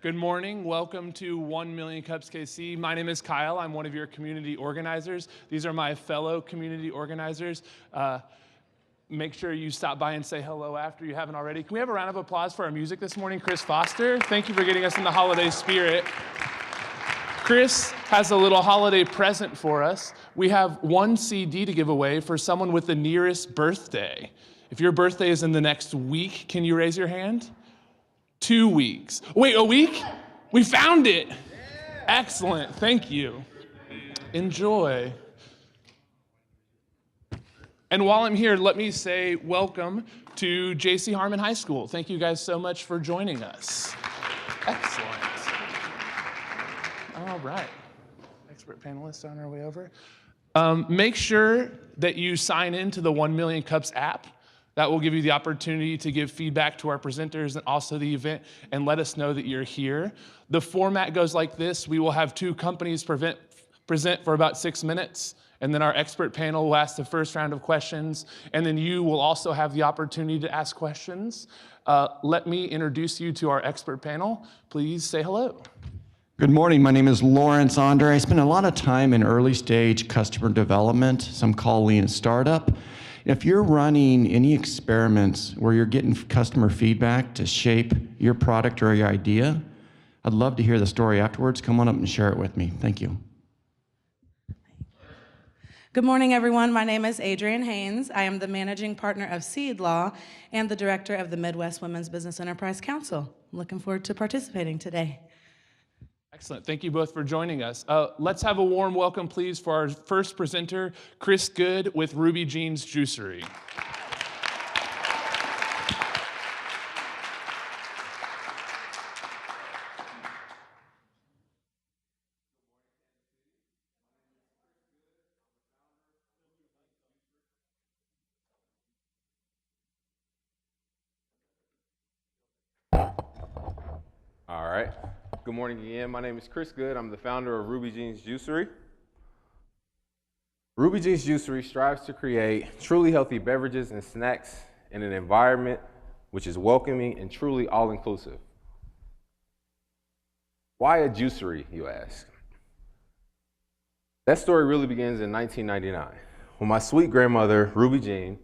Good morning. Welcome to 1 Million Cups KC. My name is Kyle. I'm one of your community organizers. These are my fellow community organizers. Make sure you stop by and say hello after you haven't already. Can we have a round of applause for our music this morning, Chris Foster? Thank you for getting us in the holiday spirit. Chris has a little holiday present for us. We have one CD to give away for someone with the nearest birthday. If your birthday is in the next week, can you raise your hand? 2 weeks. Wait, a week? We found it. Yeah. Excellent. Thank you. Enjoy. And while I'm here, let me say welcome to J.C. Harmon High School. Thank you guys so much for joining us. Excellent. All right. Expert panelists on our way over. Make sure that you sign into the 1 Million Cups app. That will give you the opportunity to give feedback to our presenters and also the event and let us know that you're here. The format goes like this. We will have two companies present for about 6 minutes, and then our expert panel will ask the first round of questions, and then you will also have the opportunity to ask questions. Let me introduce you to our expert panel. Please say hello. Good morning. My name is Lawrence Andre. I spend a lot of time in early stage customer development, some call lean startup. If you're running any experiments where you're getting customer feedback to shape your product or your idea, I'd love to hear the story afterwards. Come on up and share it with me. Thank you. Good morning, everyone. My name is Adrienne Haynes. I am the managing partner of Seed Law and the director of the Midwest Women's Business Enterprise Council. I'm looking forward to participating today. Excellent. Thank you both for joining us. Let's have a warm welcome, please, for our first presenter, Chris Good with Ruby Jean's Juicery. All right. Good morning again. My name is Chris Good. I'm the founder of Ruby Jean's Juicery. Ruby Jean's Juicery strives to create truly healthy beverages and snacks in an environment which is welcoming and truly all-inclusive. Why a juicery, you ask? That story really begins in 1999, when my sweet grandmother, Ruby Jean,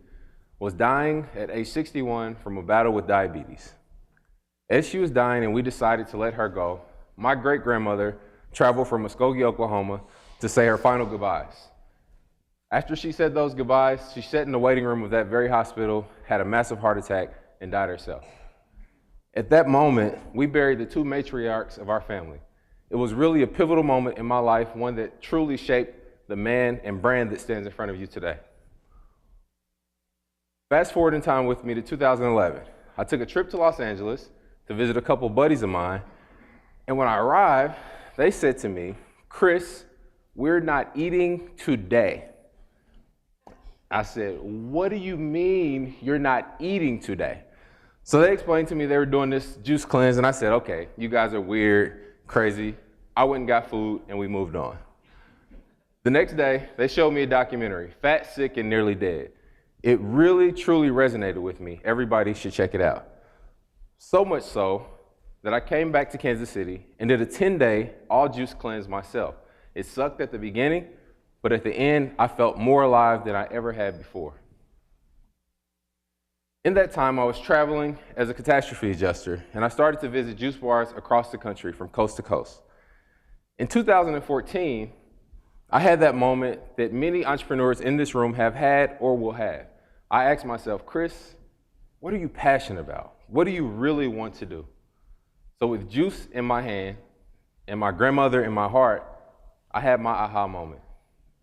was dying at age 61 from a battle with diabetes. As she was dying and we decided to let her go, my great-grandmother traveled from Muskogee, Oklahoma to say her final goodbyes. After she said those goodbyes, she sat in the waiting room of that very hospital, had a massive heart attack, and died herself. At that moment, we buried the two matriarchs of our family. It was really a pivotal moment in my life, one that truly shaped the man and brand that stands in front of you today. Fast forward in time with me to 2011. I took a trip to Los Angeles to visit a couple buddies of mine. And when I arrived, they said to me, "Chris, we're not eating today." I said, "What do you mean you're not eating today?" So they explained to me they were doing this juice cleanse, and I said, "Okay, you guys are weird, crazy." I went and got food, and we moved on. The next day, they showed me a documentary, Fat, Sick, and Nearly Dead. It really, truly resonated with me. Everybody should check it out. So much so that I came back to Kansas City and did a 10-day all juice cleanse myself. It sucked at the beginning, but at the end, I felt more alive than I ever had before. In that time, I was traveling as a catastrophe adjuster, and I started to visit juice bars across the country from coast to coast. In 2014, I had that moment that many entrepreneurs in this room have had or will have. I asked myself, "Chris, what are you passionate about? What do you really want to do?" So with juice in my hand and my grandmother in my heart, I had my aha moment.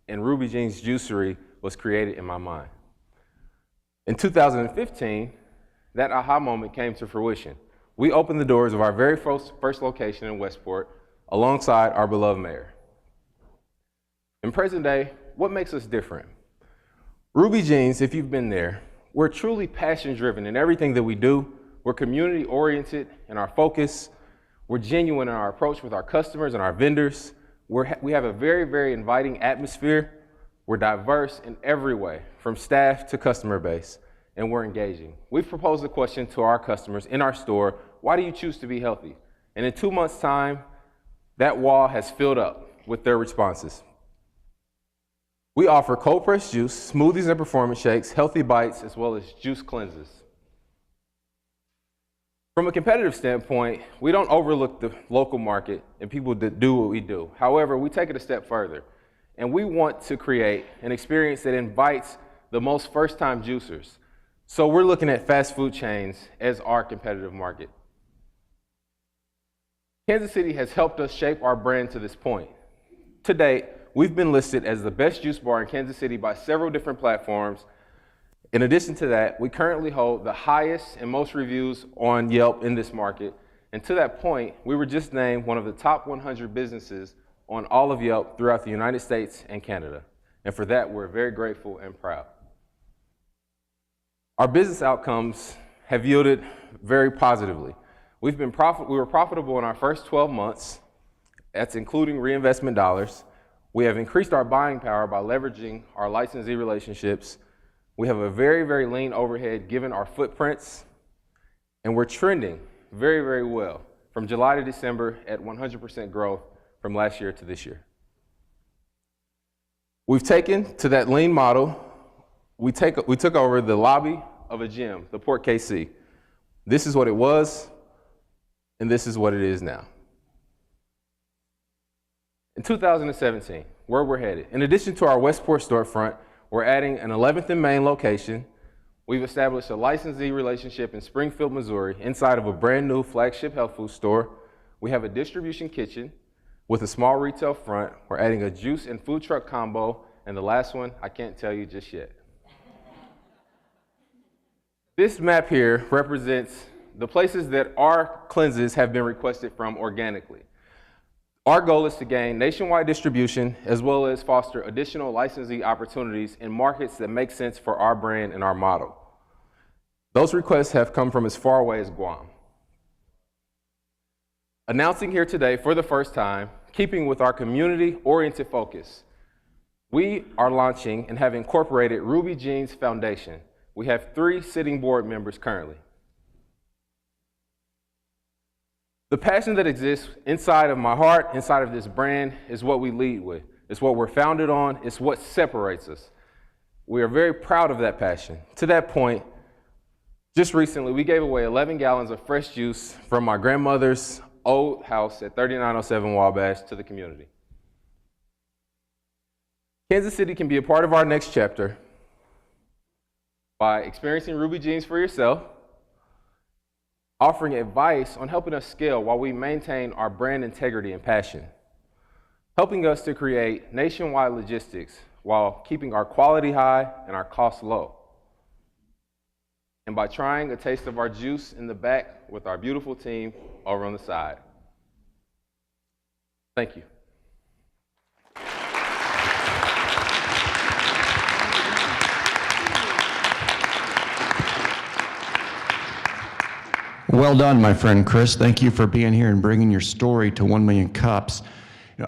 And Ruby Jean's Juicery was created in my mind. In 2015, that aha moment came to fruition. We opened the doors of our very first location in Westport alongside our beloved mayor. In present day, what makes us different? Ruby Jean's, if you've been there, we're truly passion-driven in everything that we do. We're community-oriented in our focus. We're genuine in our approach with our customers and our vendors. We have a very, very inviting atmosphere. We're diverse in every way, from staff to customer base, and we're engaging. We've proposed a question to our customers in our store: why do you choose to be healthy? And in 2 months' time, that wall has filled up with their responses. We offer cold pressed juice, smoothies and performance shakes, healthy bites, as well as juice cleanses. From a competitive standpoint, we don't overlook the local market and people that do what we do. However, we take it a step further, and we want to create an experience that invites the most first-time juicers. So we're looking at fast food chains as our competitive market. Kansas City has helped us shape our brand to this point. To date, we've been listed as the best juice bar in Kansas City by several different platforms. In addition to that, we currently hold the highest and most reviews on Yelp in this market. And to that point, we were just named one of the top 100 businesses on all of Yelp throughout the United States and Canada. And for that, we're very grateful and proud. Our business outcomes have yielded very positively. We were profitable in our first 12 months. That's including reinvestment dollars. We have increased our buying power by leveraging our licensee relationships. We have a very, very lean overhead given our footprints, and we're trending very, very well from July to December at 100% growth from last year to this year. We've taken to that lean model, we took over the lobby of a gym, the Port KC. This is what it was, and this is what it is now. In 2017, where we're headed, in addition to our Westport storefront, we're adding an 11th and Main location. We've established a licensee relationship in Springfield, Missouri, inside of a brand new flagship health food store. We have a distribution kitchen with a small retail front. We're adding a juice and food truck combo, and the last one, I can't tell you just yet. This map here represents the places that our cleanses have been requested from organically. Our goal is to gain nationwide distribution as well as foster additional licensee opportunities in markets that make sense for our brand and our model. Those requests have come from as far away as Guam. Announcing here today for the first time, keeping with our community-oriented focus, we are launching and have incorporated Ruby Jean's Foundation. We have 3 sitting board members currently. The passion that exists inside of my heart, inside of this brand, is what we lead with. It's what we're founded on. It's what separates us. We are very proud of that passion. To that point, just recently, we gave away 11 gallons of fresh juice from my grandmother's old house at 3907 Wabash to the community. Kansas City can be a part of our next chapter by experiencing Ruby Jeans for yourself, offering advice on helping us scale while we maintain our brand integrity and passion, helping us to create nationwide logistics while keeping our quality high and our costs low, and by trying a taste of our juice in the back with our beautiful team over on the side. Thank you. Well done, my friend Chris. Thank you for being here and bringing your story to 1 million cups.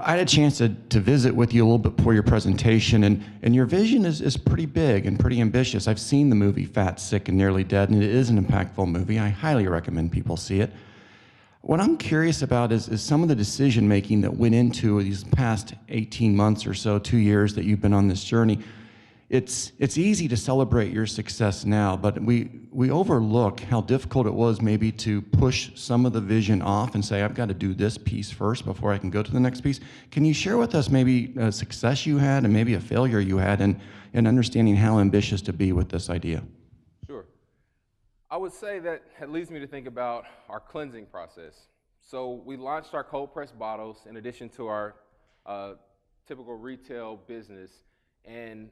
I had a chance to visit with you a little bit before your presentation, and your vision is pretty big and pretty ambitious. I've seen the movie Fat, Sick, and Nearly Dead, and it is an impactful movie. I highly recommend people see it. What I'm curious about is some of the decision-making that went into these past 18 months or so, 2 years that you've been on this journey. It's easy to celebrate your success now, but we overlook how difficult it was maybe to push some of the vision off and say, I've got to do this piece first before I can go to the next piece. Can you share with us maybe a success you had and maybe a failure you had in understanding how ambitious to be with this idea? Sure. I would say that leads me to think about our cleansing process. So we launched our cold pressed bottles in addition to our typical retail business, and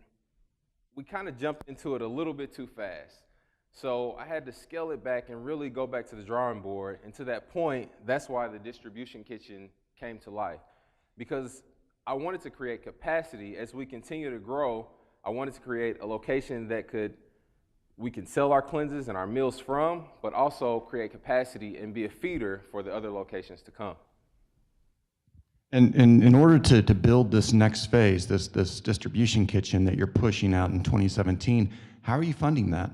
we kind of jumped into it a little bit too fast. So I had to scale it back and really go back to the drawing board. And to that point, that's why the distribution kitchen came to life. Because I wanted to create capacity as we continue to grow. I wanted to create a location that we can sell our cleanses and our meals from, but also create capacity and be a feeder for the other locations to come. And in order to build this next phase, this distribution kitchen that you're pushing out in 2017, how are you funding that?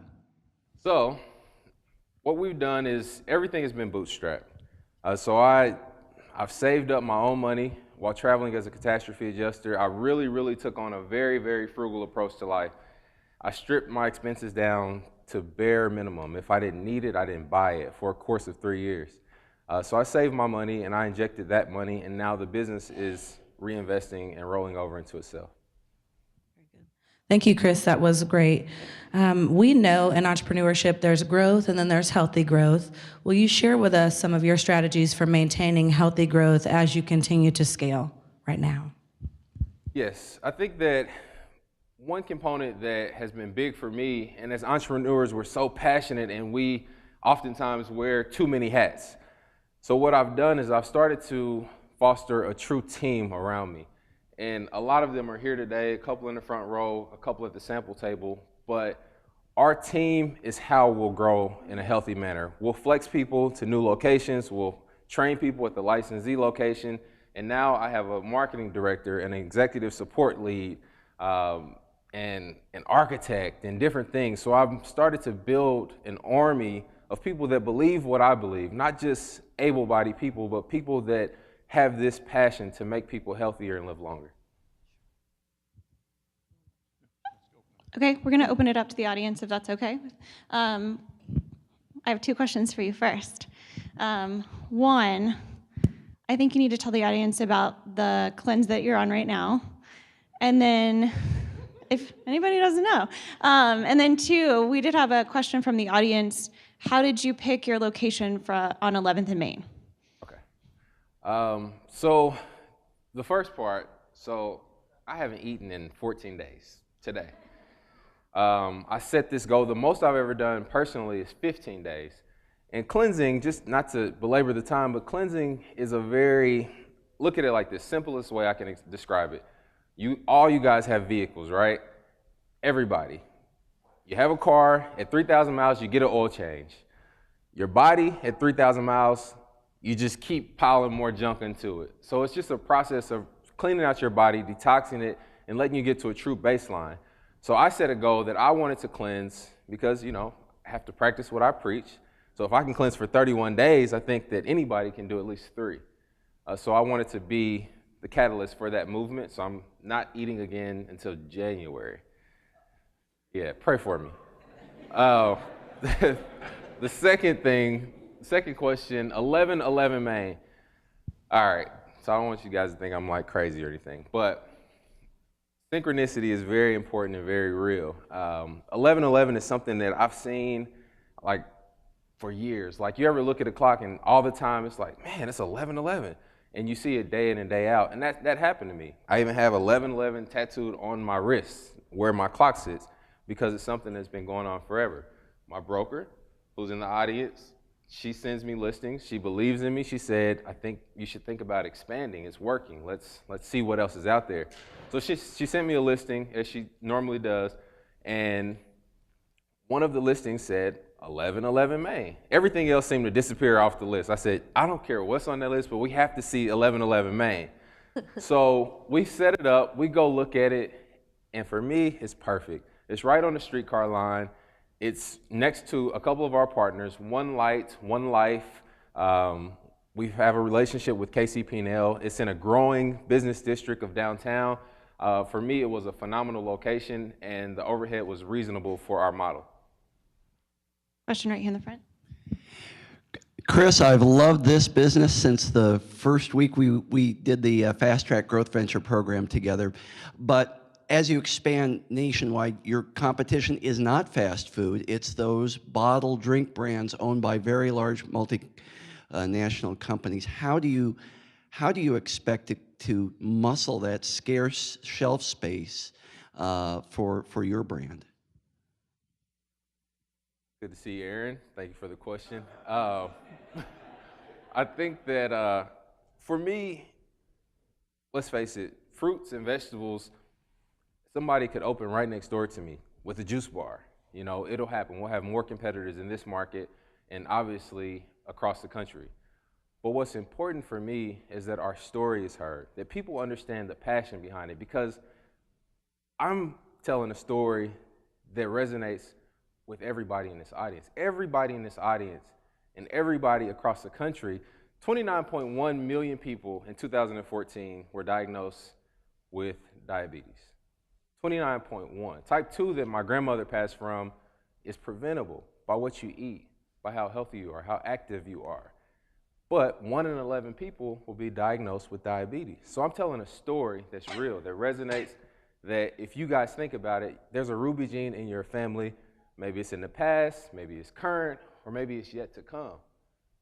So what we've done is everything has been bootstrapped. I've saved up my own money while traveling as a catastrophe adjuster. I really took on a very frugal approach to life. I stripped my expenses down to bare minimum. If I didn't need it, I didn't buy it for a course of 3 years. So I saved my money and I injected that money, and now the business is reinvesting and rolling over into itself. Thank you, Chris. That was great. We know in entrepreneurship there's growth and then there's healthy growth. Will you share with us some of your strategies for maintaining healthy growth as you continue to scale right now? Yes, I think that one component that has been big for me, and as entrepreneurs, we're so passionate and we oftentimes wear too many hats. So what I've done is I've started to foster a true team around me. And a lot of them are here today, a couple in the front row, a couple at the sample table, but our team is how we'll grow in a healthy manner. We'll flex people to new locations, we'll train people at the licensee location, and now I have a marketing director, an executive support lead, and an architect, and different things. So I've started to build an army of people that believe what I believe, not just able-bodied people, but people that have this passion to make people healthier and live longer. Okay, we're going to open it up to the audience if that's okay. I have 2 questions for you first. One, I think you need to tell the audience about the cleanse that you're on right now. And then, if anybody doesn't know. And then 2, we did have a question from the audience. How did you pick your location on 11th and Main? So the first part, so I haven't eaten in 14 days today. I set this goal. The most I've ever done personally is 15 days. And cleansing, just not to belabor the time, but cleansing is a very, look at it like this, simplest way I can describe it. All you guys have vehicles, right? Everybody. You have a car, at 3,000 miles, you get an oil change. Your body, at 3,000 miles, you just keep piling more junk into it. So it's just a process of cleaning out your body, detoxing it, and letting you get to a true baseline. So I set a goal that I wanted to cleanse because, I have to practice what I preach. So if I can cleanse for 31 days, I think that anybody can do at least 3. So I wanted to be the catalyst for that movement. So I'm not eating again until January. Yeah, pray for me. The second question, 1111 Main. All right, so I don't want you guys to think I'm like crazy or anything, but synchronicity is very important and very real. 1111 is something that I've seen like for years. Like you ever look at a clock and all the time it's like, man, it's 1111. And you see it day in and day out. And that happened to me. I even have 1111 tattooed on my wrist where my clock sits because it's something that's been going on forever. My broker, who's in the audience, she sends me listings. She believes in me. She said, I think you should think about expanding. It's working. Let's see what else is out there. So she sent me a listing, as she normally does, and one of the listings said 1111 Main. Everything else seemed to disappear off the list. I said, I don't care what's on that list, but we have to see 1111 Main. So we set it up. We go look at it, and for me, it's perfect. It's right on the streetcar line. It's next to a couple of our partners, One Light, One Life. We have a relationship with KCP&L. It's in a growing business district of downtown. For me, it was a phenomenal location, and the overhead was reasonable for our model. Question right here in the front. Chris, I've loved this business since the first week we did the Fast Track Growth Venture program together. But as you expand nationwide, your competition is not fast food. It's those bottled drink brands owned by very large multinational companies. How do you expect to muscle that scarce shelf space for your brand? Good to see you, Aaron. Thank you for the question. I think that for me, let's face it, fruits and vegetables, somebody could open right next door to me with a juice bar. It'll happen. We'll have more competitors in this market and obviously across the country. But what's important for me is that our story is heard, that people understand the passion behind it, because I'm telling a story that resonates with everybody in this audience. Everybody in this audience and everybody across the country 29.1 million people in 2014 were diagnosed with diabetes. 29.1. Type 2 that my grandmother passed from is preventable by what you eat, by how healthy you are, how active you are. But 1 in 11 people will be diagnosed with diabetes. So I'm telling a story that's real, that resonates, that if you guys think about it, there's a Ruby gene in your family. Maybe it's in the past, maybe it's current, or maybe it's yet to come.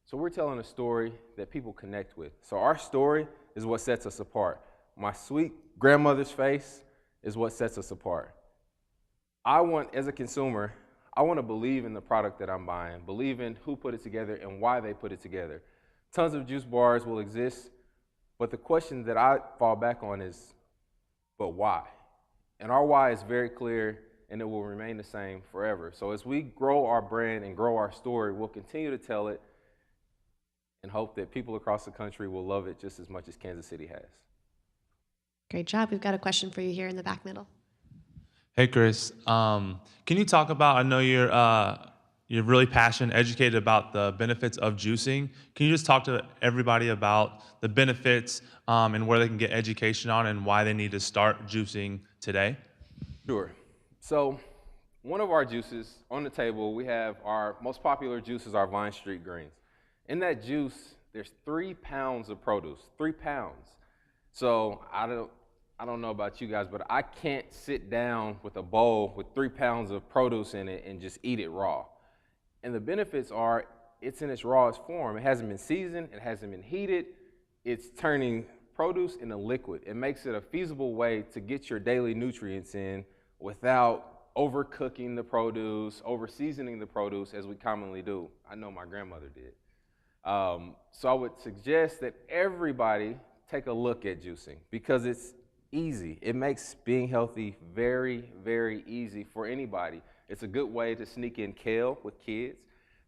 So we're telling a story that people connect with. So our story is what sets us apart. My sweet grandmother's face is what sets us apart. I want, as a consumer, I want to believe in the product that I'm buying, believe in who put it together and why they put it together. Tons of juice bars will exist, but the question that I fall back on is, but why? And our why is very clear, and it will remain the same forever. So as we grow our brand and grow our story, we'll continue to tell it and hope that people across the country will love it just as much as Kansas City has. Great job. We've got a question for you here in the back middle. Hey, Chris. Can you talk about, I know you're really passionate, educated about the benefits of juicing. Can you just talk to everybody about the benefits and where they can get education on and why they need to start juicing today? Sure. So one of our juices on the table, we have our most popular juice is our Vine Street Greens. In that juice, there's 3 pounds of produce, 3 pounds. So I don't know about you guys, but I can't sit down with a bowl with 3 pounds of produce in it and just eat it raw. And the benefits are, it's in its rawest form. It hasn't been seasoned, it hasn't been heated. It's turning produce into liquid. It makes it a feasible way to get your daily nutrients in without overcooking the produce, over seasoning the produce as we commonly do. I know my grandmother did. So I would suggest that everybody take a look at juicing because it's easy. It makes being healthy very, very easy for anybody. It's a good way to sneak in kale with kids.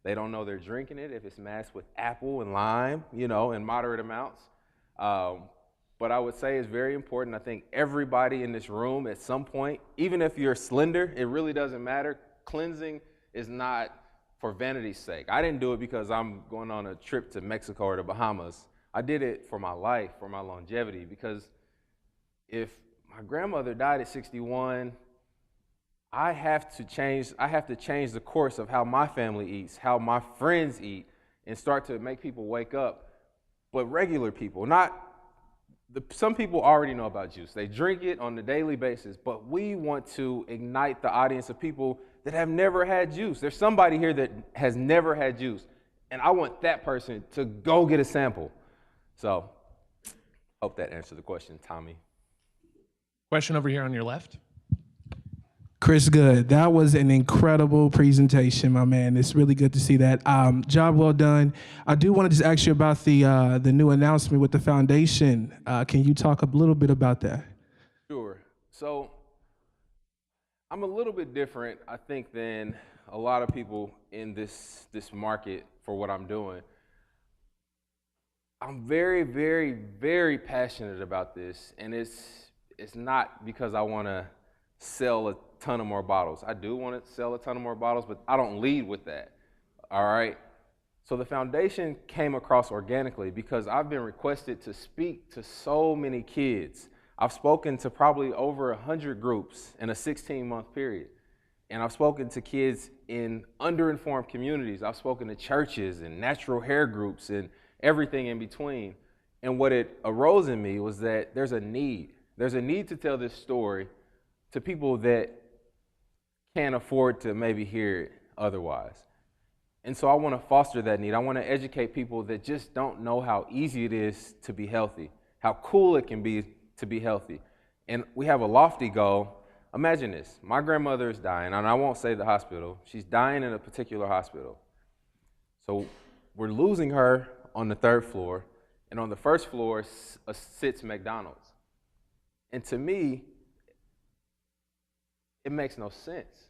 They don't know they're drinking it if it's mashed with apple and lime, in moderate amounts. But I would say it's very important. I think everybody in this room at some point, even if you're slender, it really doesn't matter. Cleansing is not for vanity's sake. I didn't do it because I'm going on a trip to Mexico or the Bahamas. I did it for my life, for my longevity, because if my grandmother died at 61, I have to change the course of how my family eats, how my friends eat, and start to make people wake up. But regular people, some people already know about juice. They drink it on a daily basis, but we want to ignite the audience of people that have never had juice. There's somebody here that has never had juice, and I want that person to go get a sample. So, hope that answered the question, Tommy. Question over here on your left. Chris, good. That was an incredible presentation, my man. It's really good to see that. Job well done. I do want to just ask you about the new announcement with the foundation. Can you talk a little bit about that? Sure. So I'm a little bit different, I think, than a lot of people in this market for what I'm doing. I'm very, very, very passionate about this, and it's not because I want to sell a ton of more bottles. I do want to sell a ton of more bottles, but I don't lead with that, all right? So the foundation came across organically because I've been requested to speak to so many kids. I've spoken to probably over 100 groups in a 16-month period, and I've spoken to kids in underinformed communities. I've spoken to churches and natural hair groups and everything in between. And what it arose in me was that there's a need. There's a need to tell this story to people that can't afford to maybe hear it otherwise. And so I want to foster that need. I want to educate people that just don't know how easy it is to be healthy, how cool it can be to be healthy. And we have a lofty goal. Imagine this. My grandmother is dying, and I won't say the hospital. She's dying in a particular hospital. So we're losing her on the 3rd floor, and on the 1st floor sits McDonald's. And to me, it makes no sense.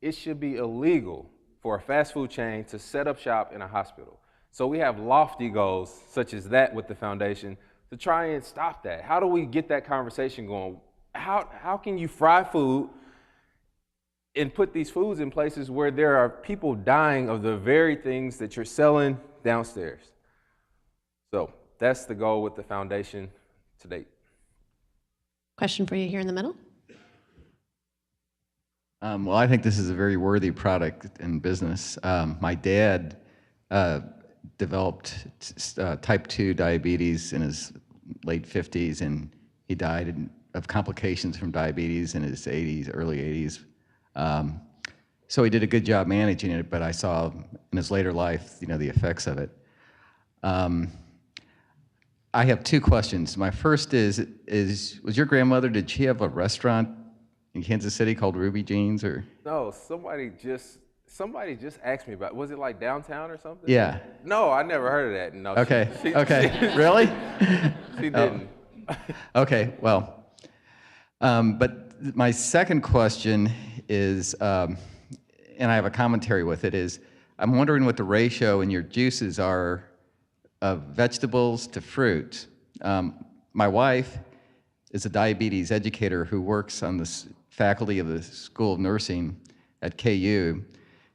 It should be illegal for a fast food chain to set up shop in a hospital. So we have lofty goals such as that with the foundation to try and stop that. How do we get that conversation going? How can you fry food and put these foods in places where there are people dying of the very things that you're selling downstairs? So that's the goal with the foundation to date. Question for you here in the middle. Well, I think this is a very worthy product in business. My dad developed type 2 diabetes in his late 50s, and he died of complications from diabetes in his 80s, early 80s. So he did a good job managing it, but I saw in his later life, the effects of it. I have two questions. My first is was your grandmother, did she have a restaurant in Kansas City called Ruby Jeans, or? No, somebody just asked me about, was it like downtown or something? Yeah. No, I never heard of that. No. Okay, really? She didn't. Okay, well, but my second question is, and I have a commentary with it, is I'm wondering what the ratio in your juices are of vegetables to fruit. My wife is a diabetes educator who works on the faculty of the School of Nursing at KU.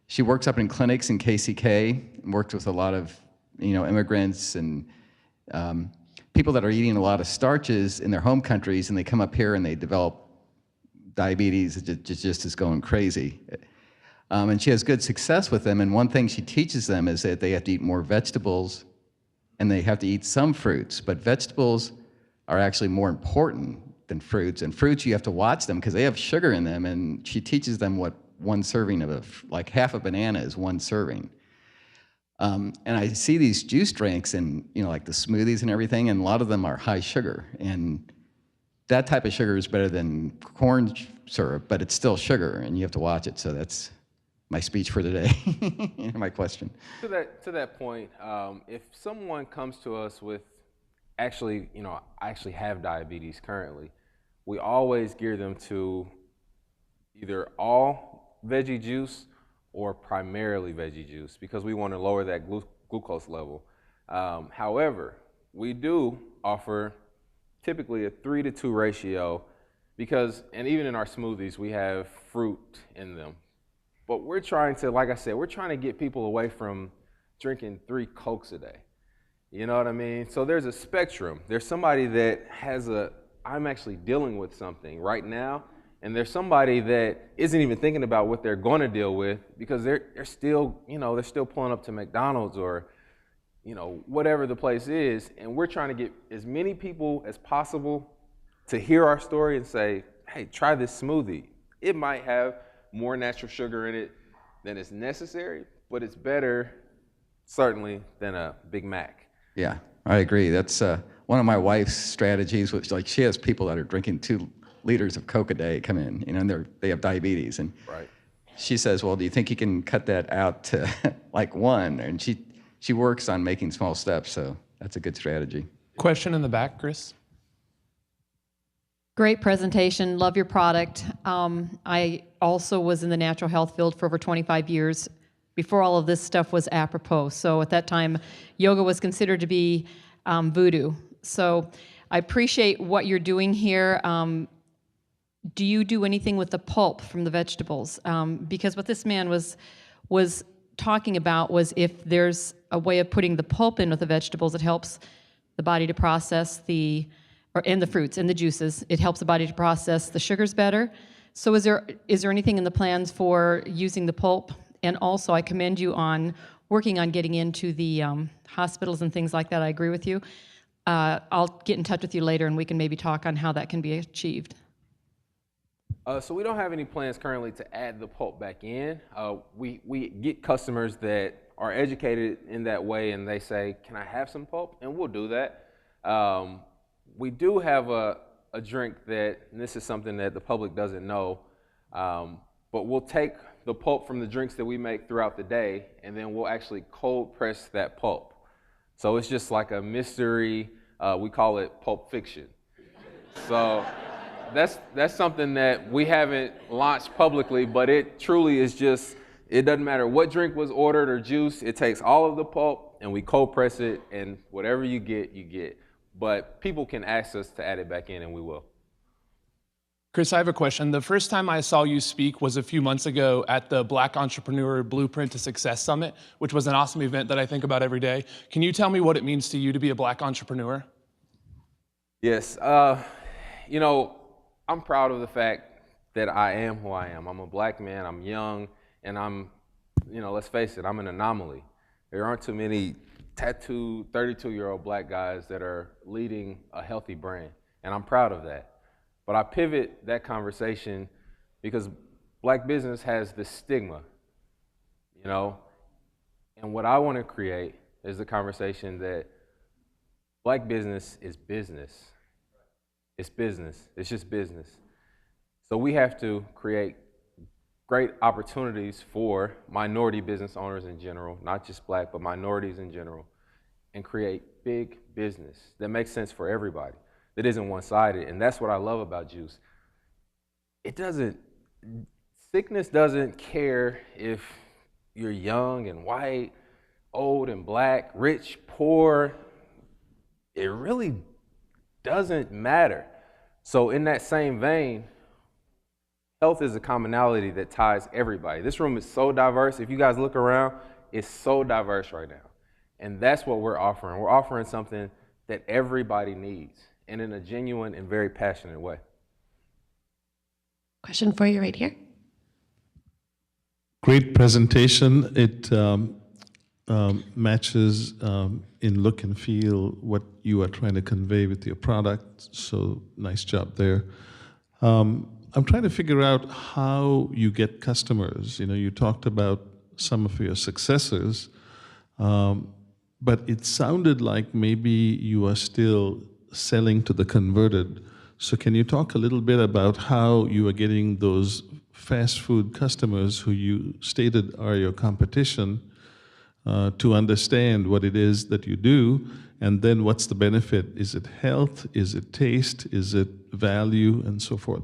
She works up in clinics in KCK and works with a lot of immigrants and people that are eating a lot of starches in their home countries, and they come up here and they develop diabetes. It just is going crazy. And she has good success with them, and one thing she teaches them is that they have to eat more vegetables and they have to eat some fruits, but vegetables are actually more important than fruits, and fruits you have to watch them because they have sugar in them, and she teaches them what one serving of like half a banana is one serving. And I see these juice drinks and like the smoothies and everything, and a lot of them are high sugar, and that type of sugar is better than corn syrup, but it's still sugar, and you have to watch it. So that's my speech for today. My question. To that point, if someone comes to us with I actually have diabetes currently, we always gear them to either all veggie juice or primarily veggie juice because we want to lower that glucose level. However, we do offer typically a 3-to-2 ratio because, and even in our smoothies, we have fruit in them. But we're trying to, like I said, we're trying to get people away from drinking 3 Cokes a day. You know what I mean? So there's a spectrum. There's somebody that has I'm actually dealing with something right now, and there's somebody that isn't even thinking about what they're going to deal with because they're still, they're still pulling up to McDonald's or, whatever the place is, and we're trying to get as many people as possible to hear our story and say, hey, try this smoothie. It might have more natural sugar in it than is necessary, but it's better, certainly, than a Big Mac. Yeah, I agree. That's one of my wife's strategies, which like she has people that are drinking 2 liters of Coke a day come in, and they have diabetes, and right. She says, well, do you think you can cut that out to like 1? And she works on making small steps, so that's a good strategy. Question in the back, Chris. Great presentation. Love your product. I also was in the natural health field for over 25 years before all of this stuff was apropos. So at that time, yoga was considered to be voodoo. So I appreciate what you're doing here. Do you do anything with the pulp from the vegetables? Because what this man was talking about was if there's a way of putting the pulp in with the vegetables, it helps the body to process in the fruits and the juices, it helps the body to process the sugars better. So is there anything in the plans for using the pulp? And also, I commend you on working on getting into the hospitals and things like that. I agree with you. I'll get in touch with you later, and we can maybe talk on how that can be achieved. So we don't have any plans currently to add the pulp back in. We get customers that are educated in that way, and they say, can I have some pulp? And we'll do that. We do have a drink that, and this is something that the public doesn't know, but we'll take the pulp from the drinks that we make throughout the day, and then we'll actually cold press that pulp. So it's just like a mystery, we call it Pulp Fiction. So that's something that we haven't launched publicly, but it truly is just, it doesn't matter what drink was ordered or juice, it takes all of the pulp and we cold press it, and whatever you get, you get. But people can ask us to add it back in, and we will. Chris, I have a question. The first time I saw you speak was a few months ago at the Black Entrepreneur Blueprint to Success Summit, which was an awesome event that I think about every day. Can you tell me what it means to you to be a Black entrepreneur? Yes, you know, I'm proud of the fact that I am who I am. I'm a Black man, I'm young, and I'm, you know, let's face it, I'm an anomaly. There aren't too many tattooed 32-year-old Black guys that are leading a healthy brand, and I'm proud of that. But I pivot that conversation because Black business has this stigma, you know, and what I want to create is the conversation that Black business is business. It's business. It's just business. So we have to create great opportunities for minority business owners in general, not just Black, but minorities in general, and create big business that makes sense for everybody, that isn't one-sided. And that's what I love about Juice. Sickness doesn't care if you're young and white, old and Black, rich, poor. It really doesn't matter. So in that same vein, health is a commonality that ties everybody. This room is so diverse. If you guys look around, it's so diverse right now. And that's what we're offering. We're offering something that everybody needs, and in a genuine and very passionate way. Question for you right here. Great presentation. It matches in look and feel what you are trying to convey with your product. So nice job there. I'm trying to figure out how you get customers. You know, you talked about some of your successes, but it sounded like maybe you are still selling to the converted. So can you talk a little bit about how you are getting those fast food customers who you stated are your competition to understand what it is that you do, and then what's the benefit? Is it health? Is it taste? Is it value, and so forth?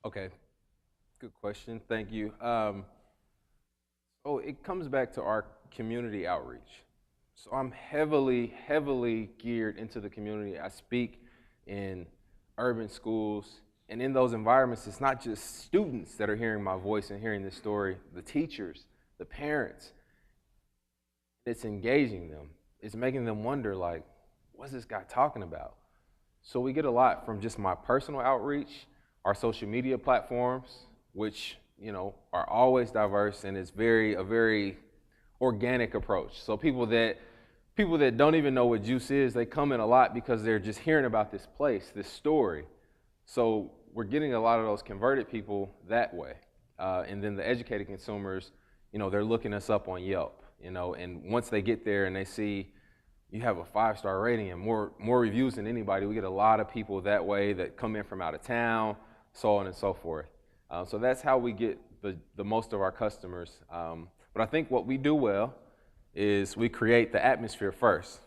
Okay, good question, thank you. It comes back to our community outreach. So I'm heavily geared into the community. I speak in urban schools, and in those environments, it's not just students that are hearing my voice and hearing this story, the teachers, the parents. It's engaging them. It's making them wonder, like, what's this guy talking about? So we get a lot from just my personal outreach, our social media platforms, which, you know, are always diverse, and it's a very organic approach. So people that don't even know what Juice is, they come in a lot because they're just hearing about this place, this story. So we're getting a lot of those converted people that way. And then the educated consumers, you know, they're looking us up on Yelp, you know, and once they get there and they see you have a 5-star rating and more reviews than anybody, we get a lot of people that way that come in from out of town, so on and so forth. So that's how we get the most of our customers. But I think what we do well is we create the atmosphere first.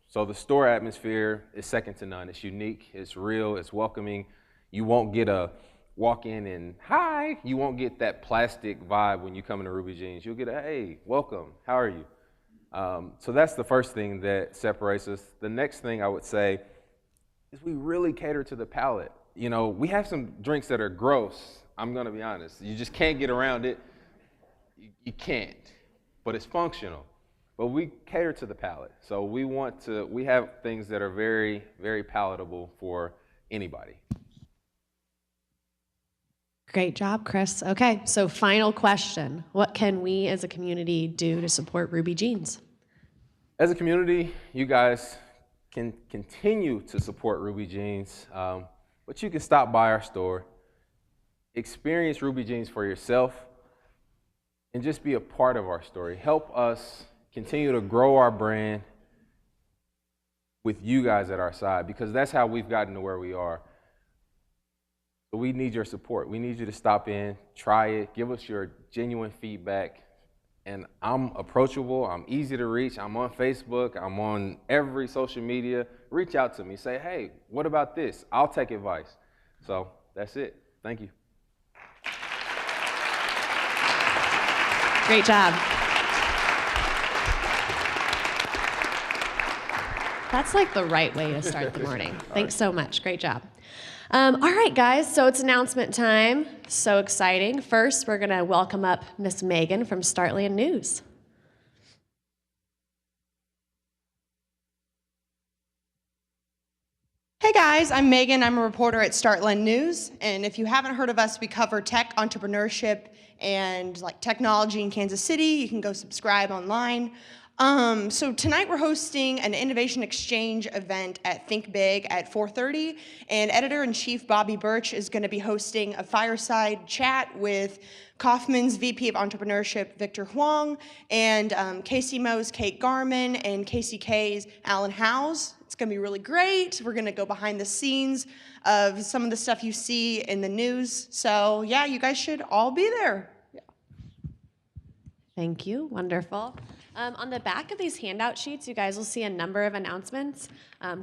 So the store atmosphere is second to none. It's unique, it's real, it's welcoming. You won't get a walk in and hi. You won't get that plastic vibe when you come into Ruby Jeans. You'll get a hey, welcome, how are you? So that's the first thing that separates us. The next thing I would say is we really cater to the palate. You know, we have some drinks that are gross, I'm gonna be honest. You just can't get around it. You can't, but it's functional. But we cater to the palate. So we have things that are very, very palatable for anybody. Great job, Chris. Okay, so final question. What can we as a community do to support Ruby Jeans? As a community, you guys can continue to support Ruby Jeans, but you can stop by our store, experience Ruby Jeans for yourself, and just be a part of our story. Help us continue to grow our brand with you guys at our side, because that's how we've gotten to where we are. But we need your support. We need you to stop in, try it, give us your genuine feedback. And I'm approachable, I'm easy to reach, I'm on Facebook, I'm on every social media. Reach out to me, say, hey, what about this? I'll take advice. So that's it, thank you. Great job. That's like the right way to start the morning. Thanks so much. Great job. All right, guys, so it's announcement time. So exciting. First, we're going to welcome up Miss Megan from Startland News. Hey guys, I'm Megan. I'm a reporter at Startland News, and if you haven't heard of us, we cover tech, entrepreneurship, and like technology in Kansas City. You can go subscribe online. So tonight we're hosting an innovation exchange event at Think Big at 4:30, and editor-in-chief Bobby Birch is going to be hosting a fireside chat with Kaufman's VP of Entrepreneurship, Victor Huang, and Casey Mo's Kate Garman, and KCK's Alan Howes. It's going to be really great. We're going to go behind the scenes of some of the stuff you see in the news. So yeah, you guys should all be there. Yeah. Thank you. Wonderful. On the back of these handout sheets, you guys will see a number of announcements.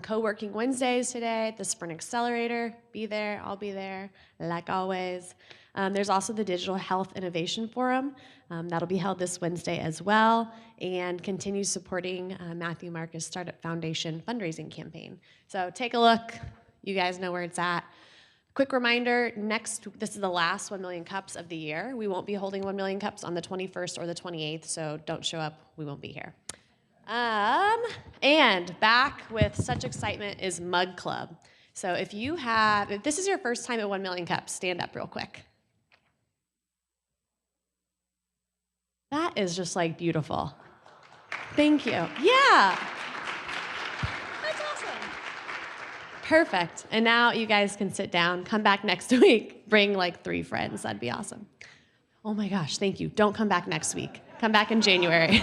Co-working Wednesdays today at the Sprint Accelerator. Be there. I'll be there, like always. There's also the Digital Health Innovation Forum. That'll be held this Wednesday as well, and continue supporting Matthew Marcus Startup Foundation fundraising campaign. So take a look. You guys know where it's at. Quick reminder, this is the last 1 million cups of the year. We won't be holding 1 million cups on the 21st or the 28th, so don't show up. We won't be here. And back with such excitement is Mug Club. So if this is your first time at 1 million cups, stand up real quick. That is just like beautiful. Thank you. Yeah. That's awesome. Perfect. And now you guys can sit down, come back next week, bring like 3 friends. That'd be awesome. Oh my gosh, thank you. Don't come back next week. Come back in January.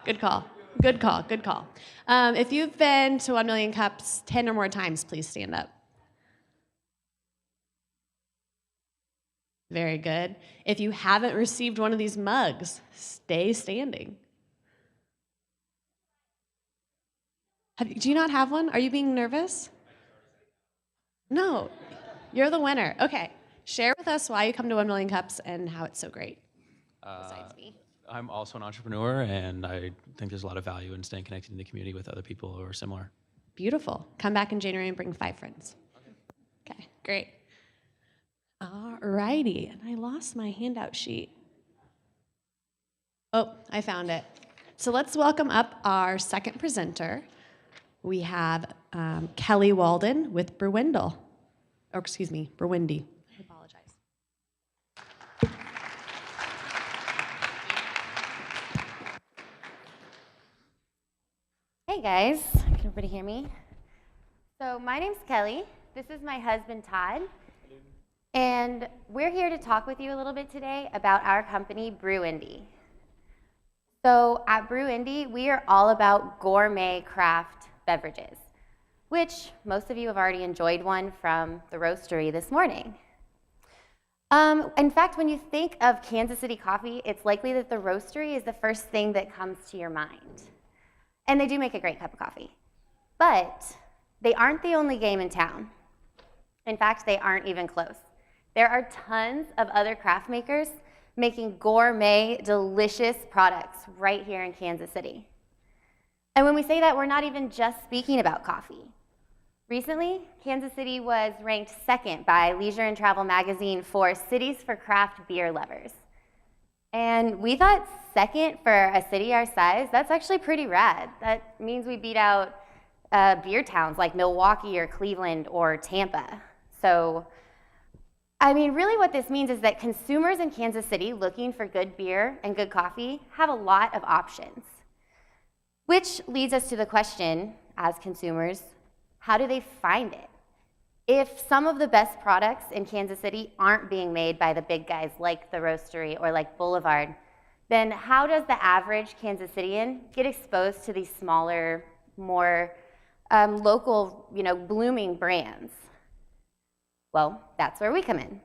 Good call. Good call. Good call. If you've been to 1 million cups 10 or more times, please stand up. Very good. If you haven't received one of these mugs, stay standing. Do you not have one? Are you being nervous? No, you're the winner. Okay, share with us why you come to 1 million cups and how it's so great, besides me. I'm also an entrepreneur, and I think there's a lot of value in staying connected in the community with other people who are similar. Beautiful. Come back in January and bring 5 friends. Okay, great. All righty, and I lost my handout sheet. Oh, I found it. So let's welcome up our second presenter. We have Kelly Walden with Brewindy. I apologize. Hey guys, can everybody hear me? So my name's Kelly. This is my husband, Todd. And we're here to talk with you a little bit today about our company, Brewindy. So at Brewindy, we are all about gourmet craft beverages, which most of you have already enjoyed one from the roastery this morning. In fact, when you think of Kansas City coffee, it's likely that the roastery is the first thing that comes to your mind. And they do make a great cup of coffee. But they aren't the only game in town. In fact, they aren't even close. There are tons of other craft makers making gourmet, delicious products right here in Kansas City. And when we say that, we're not even just speaking about coffee. Recently, Kansas City was ranked 2nd by Leisure and Travel magazine for cities for craft beer lovers. And we thought 2nd for a city our size, that's actually pretty rad. That means we beat out beer towns like Milwaukee or Cleveland or Tampa. So, I mean, really what this means is that consumers in Kansas City looking for good beer and good coffee have a lot of options. Which leads us to the question, as consumers, how do they find it? If some of the best products in Kansas City aren't being made by the big guys like the Roastery or like Boulevard, then how does the average Kansas Citian get exposed to these smaller, more local, blooming brands? Well, that's where we come in.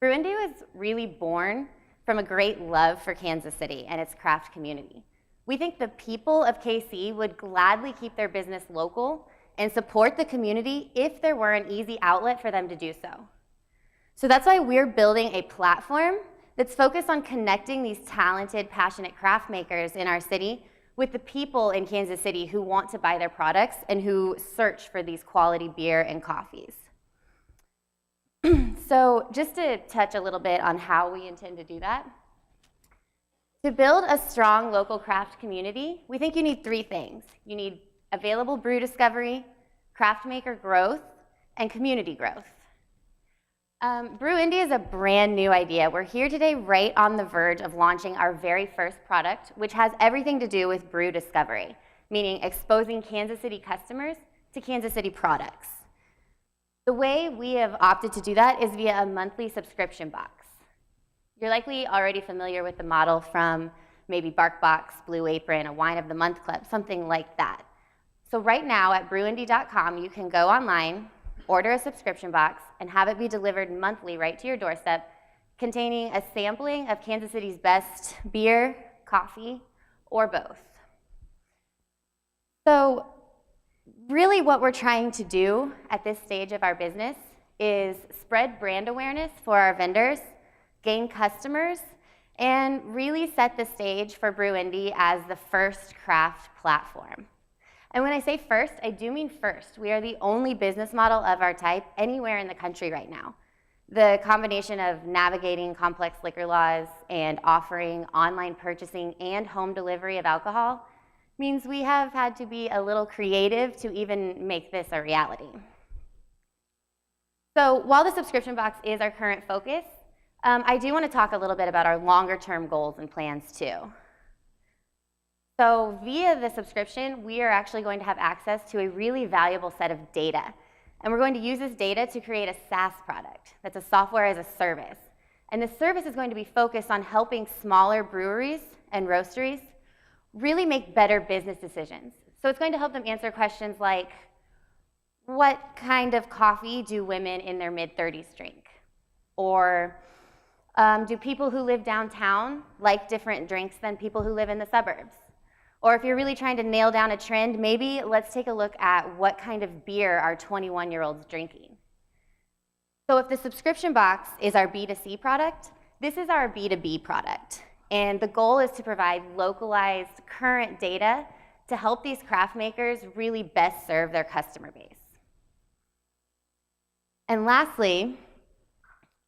Brewindy was really born from a great love for Kansas City and its craft community. We think the people of KC would gladly keep their business local and support the community if there were an easy outlet for them to do so. So that's why we're building a platform that's focused on connecting these talented, passionate craft makers in our city with the people in Kansas City who want to buy their products and who search for these quality beer and coffees. So just to touch a little bit on how we intend to do that. To build a strong local craft community, we think you need three things. You need available brew discovery, craft maker growth, and community growth. Brew Indie is a brand new idea. We're here today right on the verge of launching our very first product, which has everything to do with brew discovery, meaning exposing Kansas City customers to Kansas City products. The way we have opted to do that is via a monthly subscription box. You're likely already familiar with the model from maybe BarkBox, Blue Apron, a Wine of the Month Club, something like that. So right now at brewindie.com, you can go online, order a subscription box, and have it be delivered monthly right to your doorstep, containing a sampling of Kansas City's best beer, coffee, or both. So really what we're trying to do at this stage of our business is spread brand awareness for our vendors, gain customers, and really set the stage for Brew Indie as the first craft platform. And when I say first, I do mean first. We are the only business model of our type anywhere in the country right now. The combination of navigating complex liquor laws and offering online purchasing and home delivery of alcohol means we have had to be a little creative to even make this a reality. So while the subscription box is our current focus, I do want to talk a little bit about our longer-term goals and plans too. So via the subscription, we are actually going to have access to a really valuable set of data. And we're going to use this data to create a SaaS product. That's a software as a service. And the service is going to be focused on helping smaller breweries and roasteries really make better business decisions. So it's going to help them answer questions like, what kind of coffee do women in their mid-30s drink? Or do people who live downtown like different drinks than people who live in the suburbs? Or if you're really trying to nail down a trend, maybe let's take a look at what kind of beer are 21-year-olds drinking. So if the subscription box is our B2C product, this is our B2B product. And the goal is to provide localized, current data to help these craft makers really best serve their customer base. And lastly,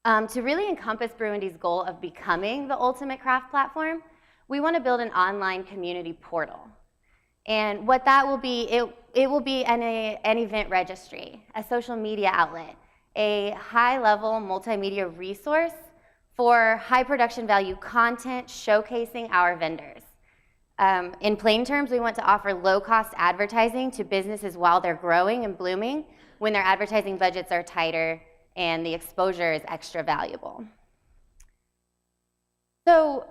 to really encompass Brew Indie's goal of becoming the ultimate craft platform, we want to build an online community portal. And what that will be, it will be an event registry, a social media outlet, a high-level multimedia resource for high production value content showcasing our vendors. In plain terms, we want to offer low-cost advertising to businesses while they're growing and blooming when their advertising budgets are tighter and the exposure is extra valuable. So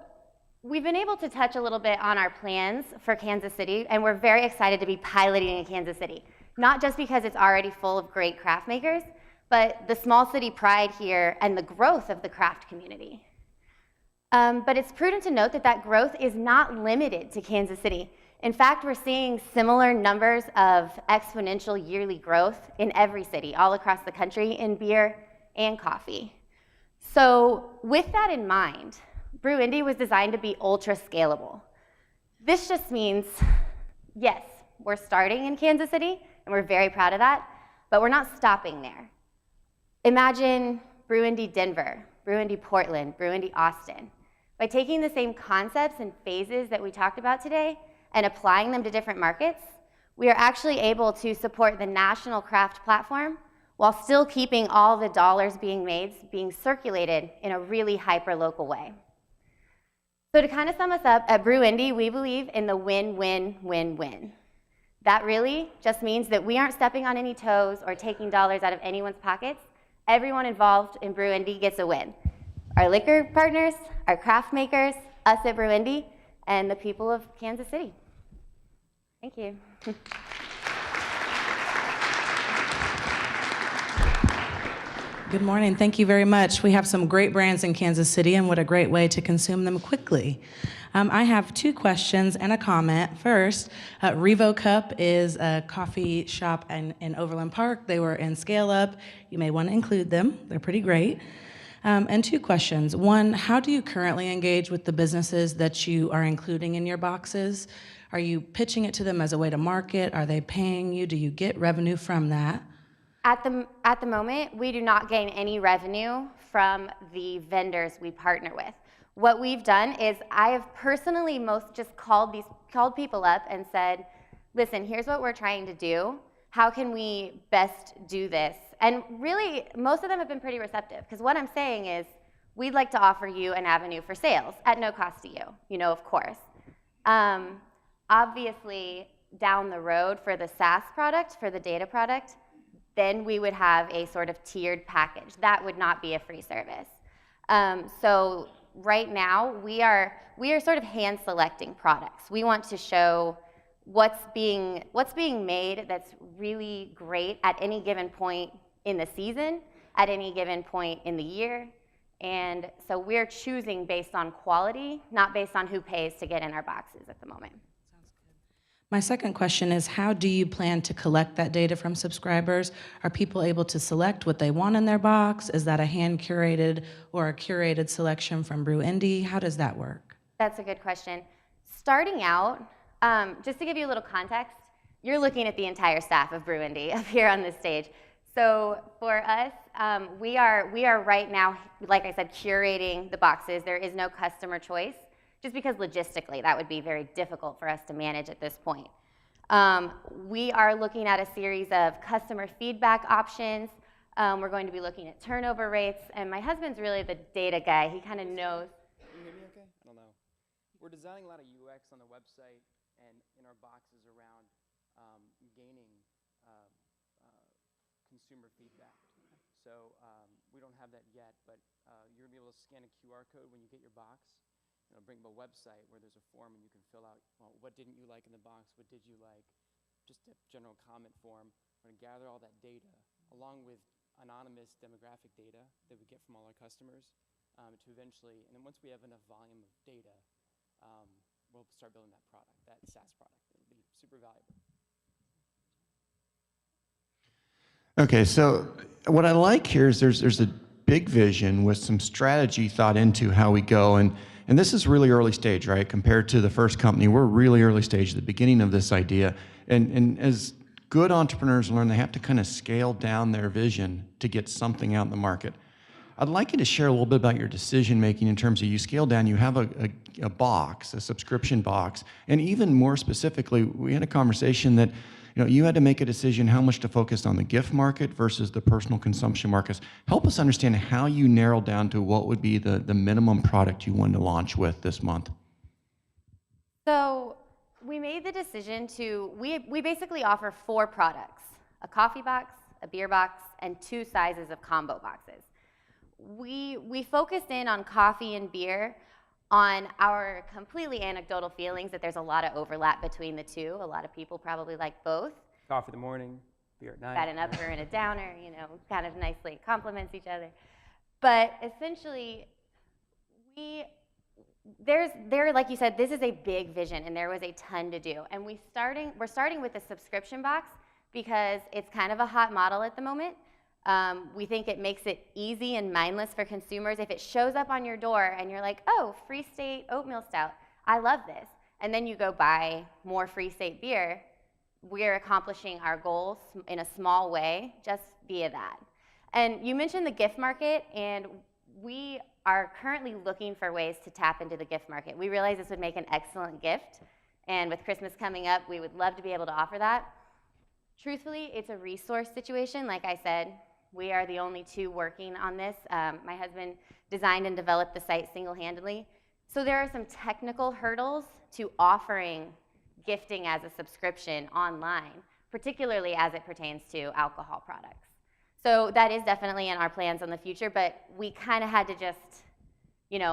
we've been able to touch a little bit on our plans for Kansas City, and we're very excited to be piloting in Kansas City, not just because it's already full of great craft makers, but the small city pride here and the growth of the craft community. But it's prudent to note that that growth is not limited to Kansas City. In fact, we're seeing similar numbers of exponential yearly growth in every city all across the country in beer and coffee. So with that in mind, Brew Indie was designed to be ultra scalable. This just means, yes, we're starting in Kansas City, and we're very proud of that, but we're not stopping there. Imagine Brew Indie Denver, Brew Indie Portland, Brew Indie Austin. By taking the same concepts and phases that we talked about today and applying them to different markets, we are actually able to support the national craft platform while still keeping all the dollars being made being circulated in a really hyper-local way. So to kind of sum us up, at Brew Indie, we believe in the win-win-win-win. That really just means that we aren't stepping on any toes or taking dollars out of anyone's pockets. Everyone involved in Brew Indie gets a win. Our liquor partners, our craft makers, us at Brew Indie, and the people of Kansas City. Thank you. Good morning. Thank you very much. We have some great brands in Kansas City, and what a great way to consume them quickly. I have two questions and a comment. First, Revo Cup is a coffee shop in Overland Park. They were in Scale Up. You may want to include them. They're pretty great. And two questions. One, how do you currently engage with the businesses that you are including in your boxes? Are you pitching it to them as a way to market? Are they paying you? Do you get revenue from that? At the moment, we do not gain any revenue from the vendors we partner with. What we've done is I have personally just called people up and said, listen, here's what we're trying to do. How can we best do this? And really, most of them have been pretty receptive, because what I'm saying is, we'd like to offer you an avenue for sales at no cost to you, of course. Obviously, down the road for the SaaS product, for the data product, then we would have a sort of tiered package. That would not be a free service. So right now, we are sort of hand selecting products. We want to show what's being made that's really great at any given point in the season, at any given point in the year. And so we're choosing based on quality, not based on who pays to get in our boxes at the moment. My second question is, how do you plan to collect that data from subscribers? Are people able to select what they want in their box? Is that a hand-curated or a curated selection from Brew Indie? How does that work? That's a good question. Starting out, just to give you a little context, you're looking at the entire staff of Brew Indie up here on this stage. So for us, we are right now, like I said, curating the boxes. There is no customer choice, just because logistically that would be very difficult for us to manage at this point. We are looking at a series of customer feedback options. We're going to be looking at turnover rates, and my husband's really the data guy. He kind of knows. Can you hear me okay? I don't know. We're designing a lot of UX on the website and in our boxes around gaining consumer feedback. So we don't have that yet, but you're going to be able to scan a QR code when you get your box. It'll bring up a website where there's a form and you can fill out, well, what didn't you like in the box, what did you like, just a general comment form. We're going to gather all that data along with anonymous demographic data that we get from all our customers to eventually, and then once we have enough volume of data, we'll start building that product, that SaaS product. It'll be super valuable. Okay, so what I like here is there's a big vision with some strategy thought into how we go, and this is really early stage, right? Compared to the first company, we're really early stage, the beginning of this idea. And as good entrepreneurs learn, they have to kind of scale down their vision to get something out in the market. I'd like you to share a little bit about your decision making in terms of you scale down, you have a box, a subscription box, and even more specifically, we had a conversation that you had to make a decision how much to focus on the gift market versus the personal consumption markets. Help us understand how you narrowed down to what would be the minimum product you wanted to launch with this month. So we made the decision we basically offer 4 products: a coffee box, a beer box, and 2 sizes of combo boxes. We focused in on coffee and beer on our completely anecdotal feelings that there's a lot of overlap between the two. A lot of people probably like both. Coffee in the morning, beer at night. Got an upper and a downer, kind of nicely complements each other. But essentially, like you said, this is a big vision, and there was a ton to do. And we're starting with a subscription box because it's kind of a hot model at the moment. We think it makes it easy and mindless for consumers. If it shows up on your door and you're like, oh, Free State oatmeal stout, I love this, and then you go buy more Free State beer, we're accomplishing our goals in a small way just via that. And you mentioned the gift market, and we are currently looking for ways to tap into the gift market. We realize this would make an excellent gift, and with Christmas coming up, we would love to be able to offer that. Truthfully, it's a resource situation. Like I said, we are the only 2 working on this. My husband designed and developed the site single-handedly. So there are some technical hurdles to offering gifting as a subscription online, particularly as it pertains to alcohol products. So that is definitely in our plans in the future, but we kind of had to just,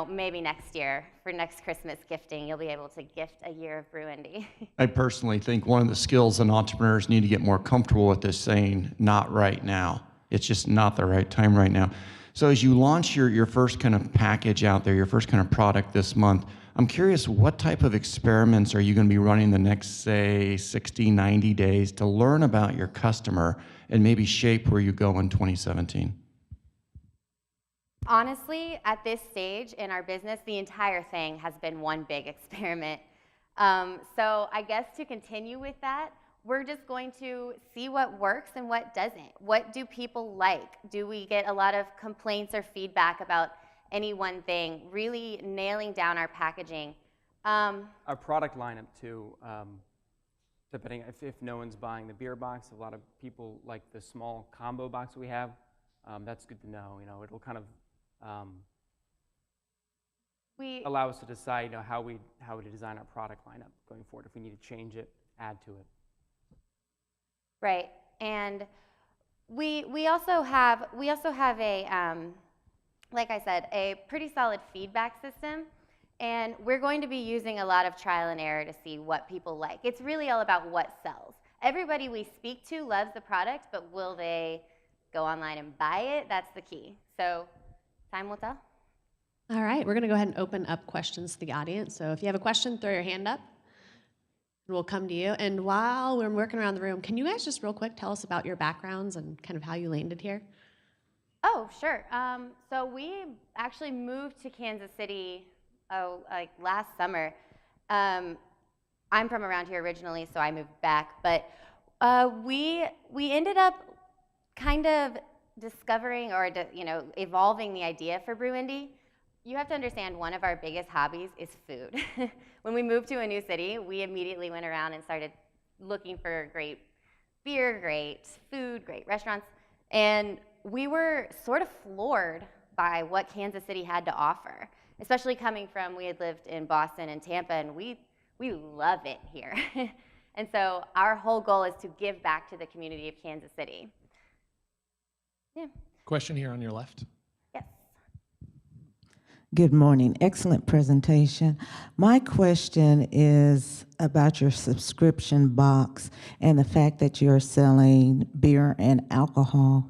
maybe next year, for next Christmas gifting, you'll be able to gift a year of Brew Indie. I personally think one of the skills that entrepreneurs need to get more comfortable with is saying, not right now. It's just not the right time right now. So as you launch your first kind of package out there, your first kind of product this month, I'm curious, what type of experiments are you going to be running the next, say, 60, 90 days to learn about your customer and maybe shape where you go in 2017? Honestly, at this stage in our business, the entire thing has been one big experiment. So I guess to continue with that, we're just going to see what works and what doesn't. What do people like? Do we get a lot of complaints or feedback about any one thing? Really nailing down our packaging. Our product lineup too, depending if no one's buying the beer box, a lot of people like the small combo box we have. That's good to know. You know, it'll kind of allow us to decide, you know, how we design our product lineup going forward. If we need to change it, add to it. Right, and we also have a like I said, a pretty solid feedback system, and we're going to be using a lot of trial and error to see what people like. It's really all about what sells. Everybody we speak to loves the product, but will they go online and buy it? That's the key. So time will tell. All right, we're going to go ahead and open up questions to the audience. So if you have a question, throw your hand up. We'll come to you. And while we're working around the room, can you guys just real quick tell us about your backgrounds and kind of how you landed here? Oh, sure. So we actually moved to Kansas City, like last summer. I'm from around here originally, so I moved back. But we ended up kind of discovering or evolving the idea for Brew Indie. You have to understand, one of our biggest hobbies is food. When we moved to a new city, we immediately went around and started looking for great beer, great food, great restaurants. And we were sort of floored by what Kansas City had to offer, especially coming from, we had lived in Boston and Tampa, and we love it here. And so our whole goal is to give back to the community of Kansas City. Yeah. Question here on your left. Good morning. Excellent presentation. My question is about your subscription box and the fact that you're selling beer and alcoholic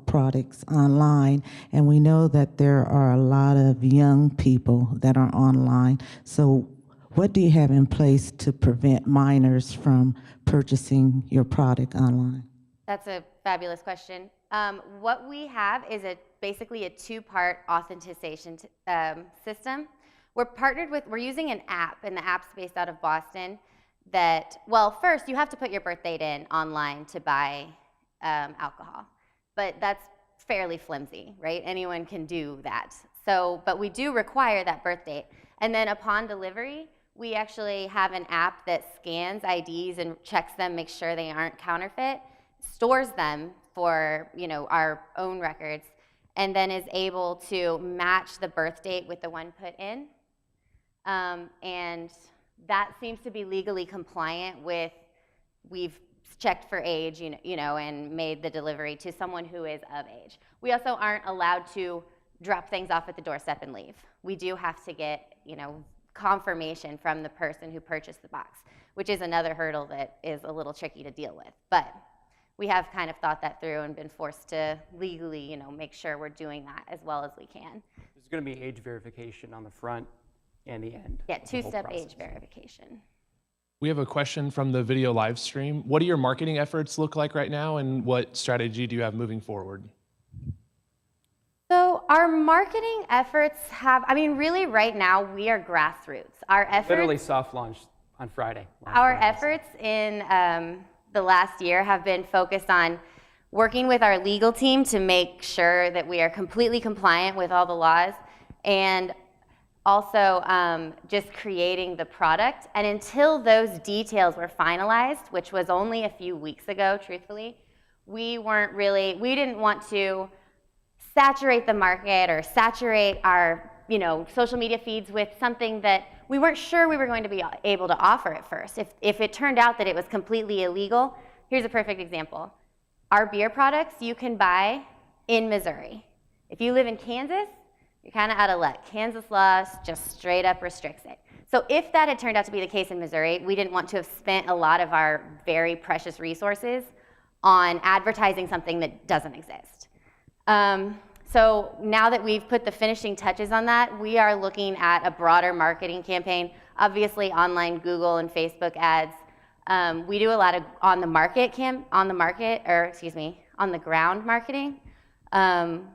products online. And we know that there are a lot of young people that are online. So what do you have in place to prevent minors from purchasing your product online? That's a fabulous question. What we have is basically a two-part authentication system. We're using an app, and the app's based out of Boston that, well, first you have to put your birth date in online to buy alcohol, but that's fairly flimsy, right? Anyone can do that. So, but we do require that birth date. And then upon delivery, we actually have an app that scans IDs and checks them, makes sure they aren't counterfeit, stores them for our own records, and then is able to match the birth date with the one put in. And that seems to be legally compliant with, we've checked for age, and made the delivery to someone who is of age. We also aren't allowed to drop things off at the doorstep and leave. We do have to get, confirmation from the person who purchased the box, which is another hurdle that is a little tricky to deal with. But we have kind of thought that through and been forced to legally, make sure we're doing that as well as we can. There's going to be age verification on the front and the end. Yeah, two-step age verification. We have a question from the video live stream. What do your marketing efforts look like right now, and what strategy do you have moving forward? So our marketing efforts really right now we are grassroots. Our efforts Literally soft launched on Friday. Our efforts in the last year have been focused on working with our legal team to make sure that we are completely compliant with all the laws, and also just creating the product. And until those details were finalized, which was only a few weeks ago, truthfully, we didn't want to saturate the market or saturate our social media feeds with something that we weren't sure we were going to be able to offer at first. If it turned out that it was completely illegal, here's a perfect example. Our beer products you can buy in Missouri. If you live in Kansas, you're kind of out of luck. Kansas law just straight up restricts it. So if that had turned out to be the case in Missouri, we didn't want to have spent a lot of our very precious resources on advertising something that doesn't exist. So now that we've put the finishing touches on that, we are looking at a broader marketing campaign, obviously online Google and Facebook ads. We do a lot of on the ground marketing.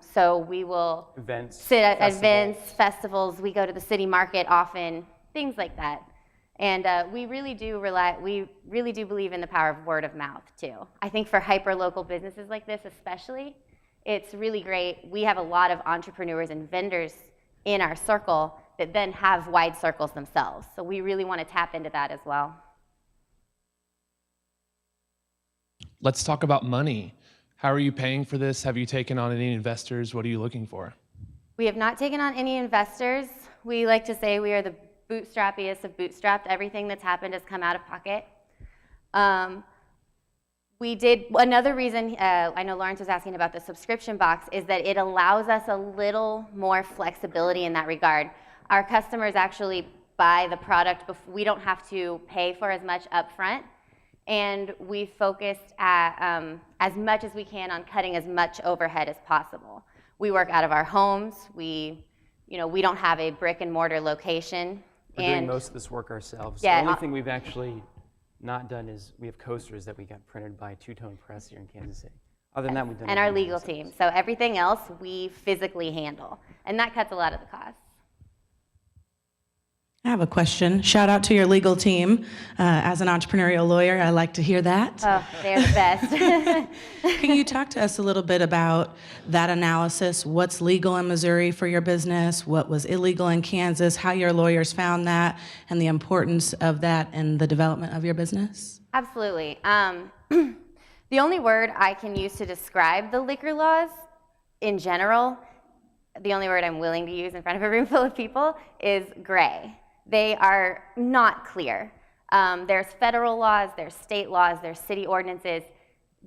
So we will events, sit at events, festivals. We go to the city market often, things like that. And we really do believe in the power of word of mouth too. I think for hyper-local businesses like this especially, it's really great. We have a lot of entrepreneurs and vendors in our circle that then have wide circles themselves. So we really want to tap into that as well. Let's talk about money. How are you paying for this? Have you taken on any investors? What are you looking for? We have not taken on any investors. We like to say we are the bootstrappiest of bootstrapped. Everything that's happened has come out of pocket. Another reason, I know Lawrence was asking about the subscription box, is that it allows us a little more flexibility in that regard. Our customers actually buy the product, we don't have to pay for as much upfront, and we focused as much as we can on cutting as much overhead as possible. We work out of our homes. We don't have a brick and mortar location. We're doing most of this work ourselves. Yeah, the only thing we've actually not done is we have coasters that we got printed by Two-Tone Press here in Kansas City. Other than that, we've done and our everything legal ourselves. team. So everything else we physically handle, and that cuts a lot of the costs. I have a question. Shout out to your legal team. As an entrepreneurial lawyer, I like to hear that. Oh, they're the best. Can you talk to us a little bit about that analysis? What's legal in Missouri for your business? What was illegal in Kansas? How your lawyers found that, and the importance of that in the development of your business? Absolutely. The only word I can use to describe the liquor laws in general, the only word I'm willing to use in front of a room full of people, is gray. They are not clear. There's federal laws, there's state laws, there's city ordinances.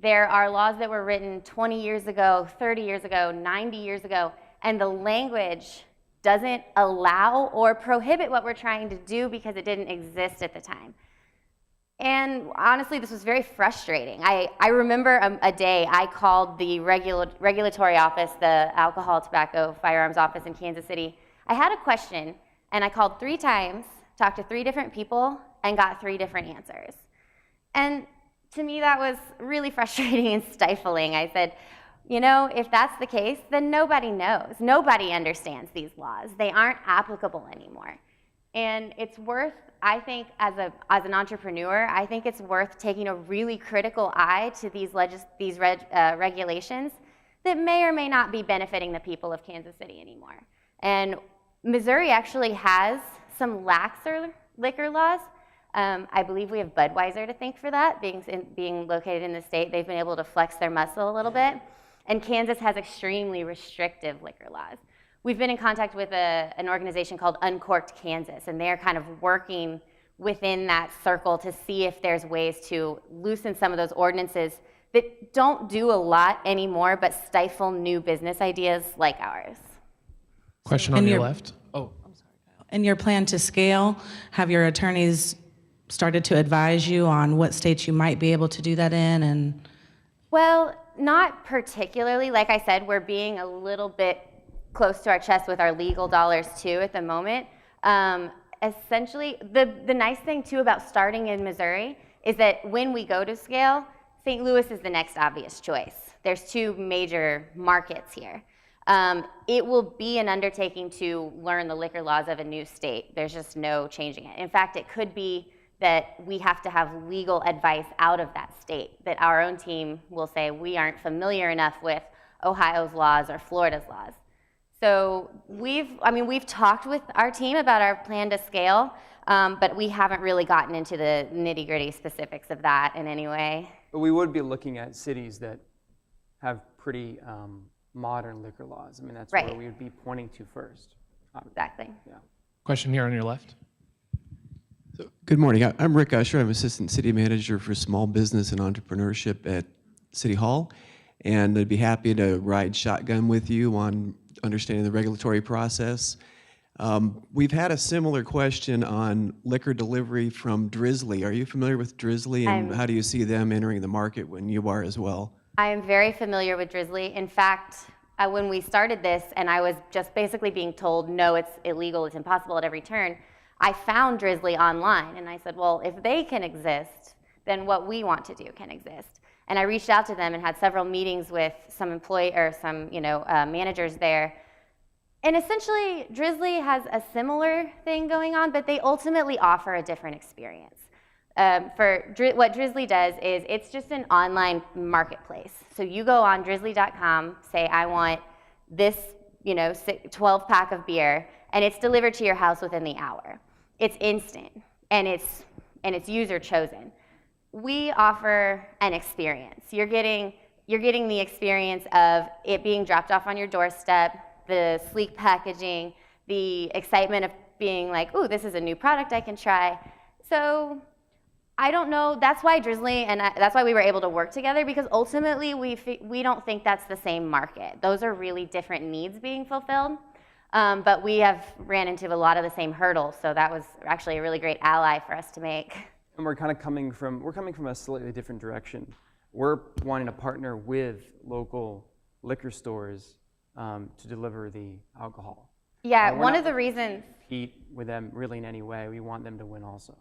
There are laws that were written 20 years ago, 30 years ago, 90 years ago, and the language doesn't allow or prohibit what we're trying to do because it didn't exist at the time. And honestly, this was very frustrating. I remember a day I called the regulatory office, the alcohol, tobacco, firearms office in Kansas City. I had a question, and I called 3 times, talked to 3 different people, and got 3 different answers. And to me, that was really frustrating and stifling. I said, if that's the case, then nobody knows. Nobody understands these laws. They aren't applicable anymore. And it's worth, I think, as an entrepreneur, I think it's worth taking a really critical eye to these regulations that may or may not be benefiting the people of Kansas City anymore. And Missouri actually has some laxer liquor laws. I believe we have Budweiser to thank for that, being located in the state. They've been able to flex their muscle a little bit. And Kansas has extremely restrictive liquor laws. We've been in contact with an organization called Uncorked Kansas, and they're kind of working within that circle to see if there's ways to loosen some of those ordinances that don't do a lot anymore, but stifle new business ideas like ours. Question on your left. Oh, I'm sorry. In your plan to scale, have your attorneys started to advise you on what states you might be able to do that in? And well, not particularly. Like I said, we're being a little bit close to our chest with our legal dollars too at the moment. Essentially, the nice thing too about starting in Missouri is that when we go to scale, St. Louis is the next obvious choice. There's 2 major markets here. It will be an undertaking to learn the liquor laws of a new state. There's just no changing it. In fact, it could be that we have to have legal advice out of that state, that our own team will say we aren't familiar enough with Ohio's laws or Florida's laws. So we've talked with our team about our plan to scale, but we haven't really gotten into the nitty-gritty specifics of that in any way. But we would be looking at cities that have pretty modern liquor laws. I mean, that's right. where we would be pointing to first. Exactly. Yeah. Question here on your left. Good morning. I'm Rick Usher. I'm Assistant City Manager for Small Business and Entrepreneurship at City Hall. And I'd be happy to ride shotgun with you on understanding the regulatory process. We've had a similar question on liquor delivery from Drizzly. Are you familiar with Drizzly, and how do you see them entering the market when you are as well? I am very familiar with Drizzly. In fact, when we started this and I was just basically being told, no, it's illegal, it's impossible at every turn, I found Drizzly online and I said, well, if they can exist, then what we want to do can exist. And I reached out to them and had several meetings with some managers there. And essentially, Drizzly has a similar thing going on, but they ultimately offer a different experience. What Drizzly does is it's just an online marketplace. So you go on drizzly.com, say I want this 12-pack of beer, and it's delivered to your house within the hour. It's instant, and it's user chosen. We offer an experience. You're getting the experience of it being dropped off on your doorstep, the sleek packaging, the excitement of being like, ooh, this is a new product I can try. So I don't know, that's why Drizzly, and that's why we were able to work together, because ultimately we don't think that's the same market. Those are really different needs being fulfilled, but we have ran into a lot of the same hurdles, so that was actually a really great ally for us to make. And we're coming from a slightly different direction. We're wanting to partner with local liquor stores to deliver the alcohol. Yeah, one of the reasons. Compete with them really in any way. We want them to win also.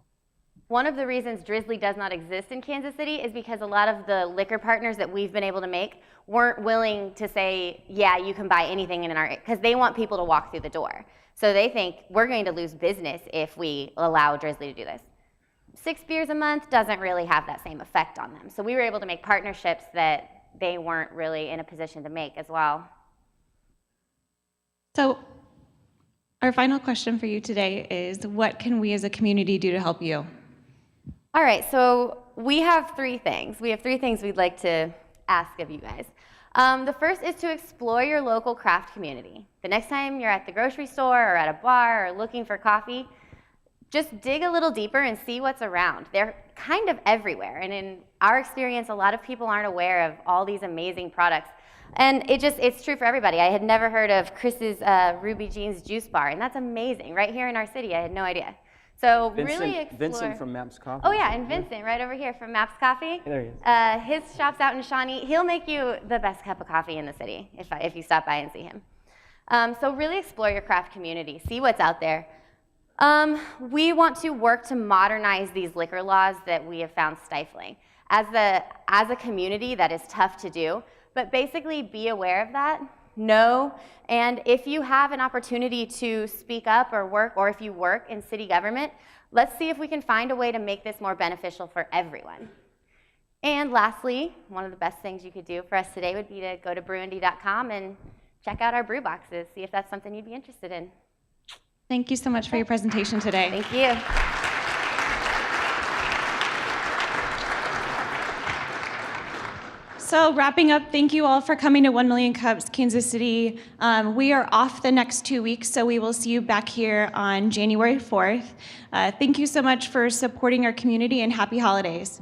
One of the reasons Drizzly does not exist in Kansas City is because a lot of the liquor partners that we've been able to make weren't willing to say, yeah, you can buy anything in our, because they want people to walk through the door. So they think we're going to lose business if we allow Drizzly to do this. 6 beers a month doesn't really have that same effect on them. So we were able to make partnerships that they weren't really in a position to make as well. So our final question for you today is, what can we as a community do to help you? All right, so we have 3 things. We have 3 things we'd like to ask of you guys. The first is to explore your local craft community. The next time you're at the grocery store or at a bar or looking for coffee, just dig a little deeper and see what's around. They're kind of everywhere, and in our experience, a lot of people aren't aware of all these amazing products. And it's true for everybody. I had never heard of Chris's Ruby Jean's juice bar, and that's amazing. Right here in our city, I had no idea. So really explore. Vincent from Maps Coffee. Oh yeah, and Vincent right over here from Maps Coffee. There he is. His shop's out in Shawnee. He'll make you the best cup of coffee in the city if you stop by and see him. So really explore your craft community. See what's out there. We want to work to modernize these liquor laws that we have found stifling. As a community, that is tough to do, but basically be aware of that, know, and if you have an opportunity to speak up or work, or if you work in city government, let's see if we can find a way to make this more beneficial for everyone. And lastly, one of the best things you could do for us today would be to go to brewindy.com and check out our brew boxes, see if that's something you'd be interested in. Thank you so much for your presentation today. Thank you. So wrapping up, thank you all for coming to 1 Million Cups Kansas City. We are off the next 2 weeks, so we will see you back here on January 4th. Thank you so much for supporting our community, and happy holidays.